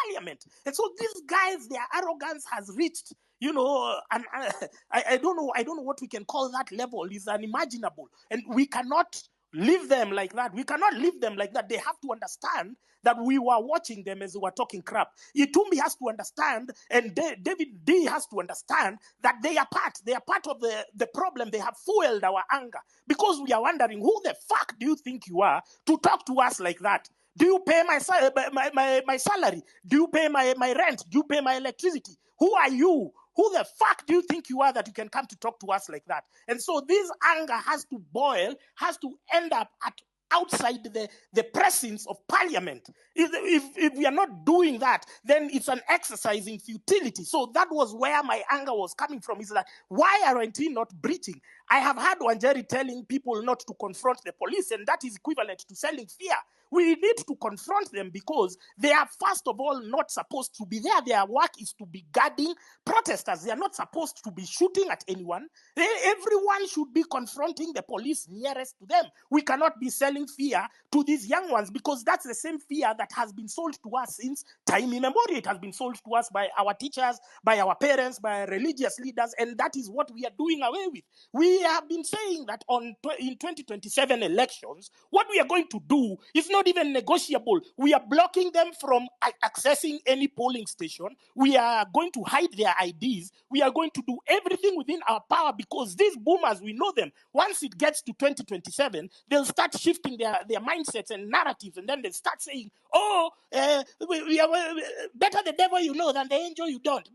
parliament. And so these guys, their arrogance has reached, and I don't know what we can call that level. Is unimaginable, and we cannot leave them like that. We cannot leave them like that. They have to understand that we were watching them as they were talking crap. Itumbi has to understand, and David D has to understand that they are part of the problem. They have fueled our anger because we are wondering, who the fuck do you think you are to talk to us like that? Do you pay my salary? Do you pay my rent? Do you pay my electricity? Who are you? Who the fuck do you think you are that you can come to talk to us like that? And so this anger has to boil, has to end up outside the presence of parliament. If we are not doing that, then it's an exercise in futility. So that was where my anger was coming from. Is that why aren't we not breaching? I have heard Wanjeri telling people not to confront the police, and that is equivalent to selling fear. We need to confront them because they are, first of all, not supposed to be there. Their work is to be guarding protesters. They are not supposed to be shooting at anyone. Everyone should be confronting the police nearest to them. We cannot be selling fear to these young ones because that's the same fear that has been sold to us since time immemorial. It has been sold to us by our teachers, by our parents, by our religious leaders, and that is what we are doing away with. We have been saying that in 2027 elections, what we are going to do is not even negotiable. We are blocking them from accessing any polling station. We are going to hide their IDs. We are going to do everything within our power because these boomers, we know them. Once it gets to 2027, they'll start shifting their mindsets and narratives, and then they'll start saying, we are better the devil you know than the angel you don't.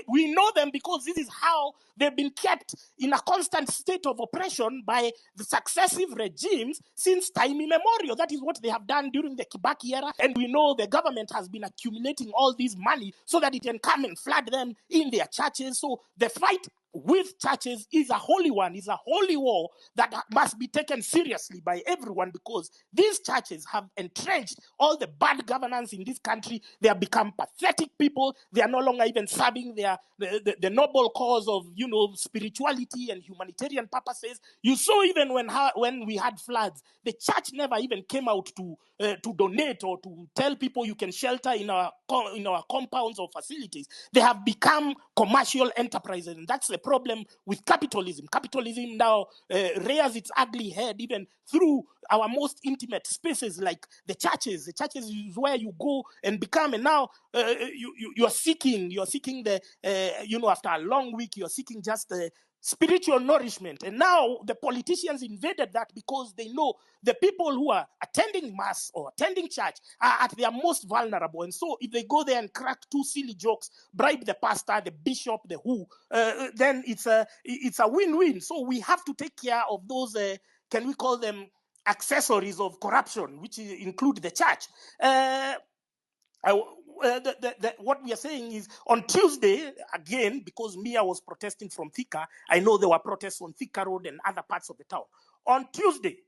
We know them because this is how they've been kept in a constant state of oppression by the successive regimes since time immemorial. That is what they have done during the Kibaki era, and we know the government has been accumulating all this money so that it can come and flood them in their churches. So the fight with churches is a holy one, is a holy war that must be taken seriously by everyone because these churches have entrenched all the bad governance in this country. They have become pathetic people. They are no longer even serving the noble cause of spirituality and humanitarian purposes. You saw even when we had floods, the church never even came out to donate or to tell people you can shelter in our compounds or facilities. They have become commercial enterprises, and that's the problem with capitalism. Capitalism now rears its ugly head even through our most intimate spaces like the churches. The churches is where you go and become, and now you are seeking the after a long week, you are seeking just spiritual nourishment. And now the politicians invaded that because they know the people who are attending mass or attending church are at their most vulnerable. And so if they go there and crack two silly jokes, bribe the pastor, the bishop, the who, then it's a win-win. So we have to take care of those, can we call them accessories of corruption, which include the church. What we are saying is on Tuesday, again, because Mia was protesting from Thika, I know there were protests on Thika Road and other parts of the town. On Tuesday,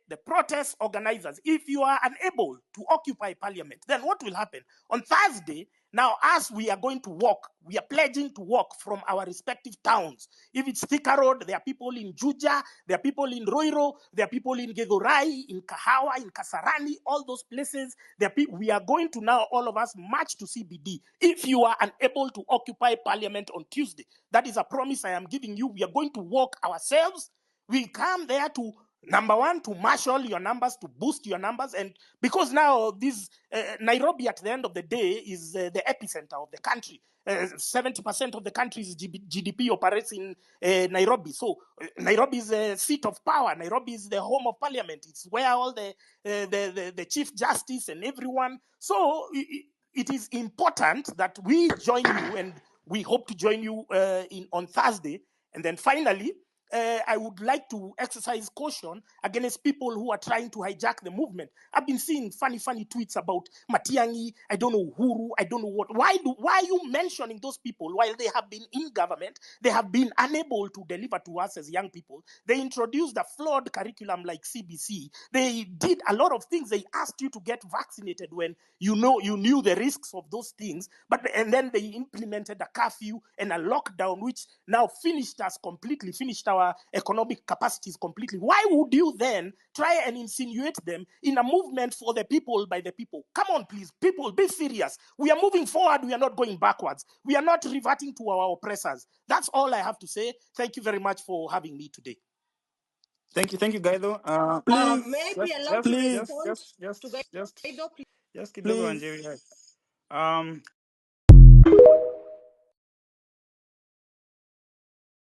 the protest organizers, if you are unable to occupy parliament, then what will happen? On Thursday, now as we are going to walk, we are pledging to walk from our respective towns. If it's Thika Road, there are people in Juja, there are people in Roiro, there are people in Githurai, in Kahawa, in Kasarani, all those places. We are going to now, all of us, march to CBD. If you are unable to occupy parliament on Tuesday, that is a promise I am giving you. We are going to walk ourselves. We come there to, number one, to marshal your numbers, to boost your numbers. And because now this Nairobi at the end of the day is the epicenter of the country. 70% of the country's GDP operates in Nairobi. So Nairobi is the seat of power. Nairobi is the home of parliament. It's where all the chief justice and everyone. So it is important that we join you, and we hope to join you on Thursday. And then finally, I would like to exercise caution against people who are trying to hijack the movement. I've been seeing funny tweets about Matiang'i, I don't know Uhuru, I don't know what. Why are you mentioning those people while they have been in government? They have been unable to deliver to us as young people. They introduced a flawed curriculum like CBC. They did a lot of things. They asked you to get vaccinated when you knew the risks of those things. And then they implemented a curfew and a lockdown, which now finished our our economic capacities completely. Why would you then try and insinuate them in a movement for the people by the people? Come on, please. People, be serious. We are moving forward. We are not going backwards. We are not reverting to our oppressors. That's all I have to say. Thank you very much for having me today. Thank you, Gaido. Please, Maybe allow to respond to Gaido, please. Just keep going, Jerry.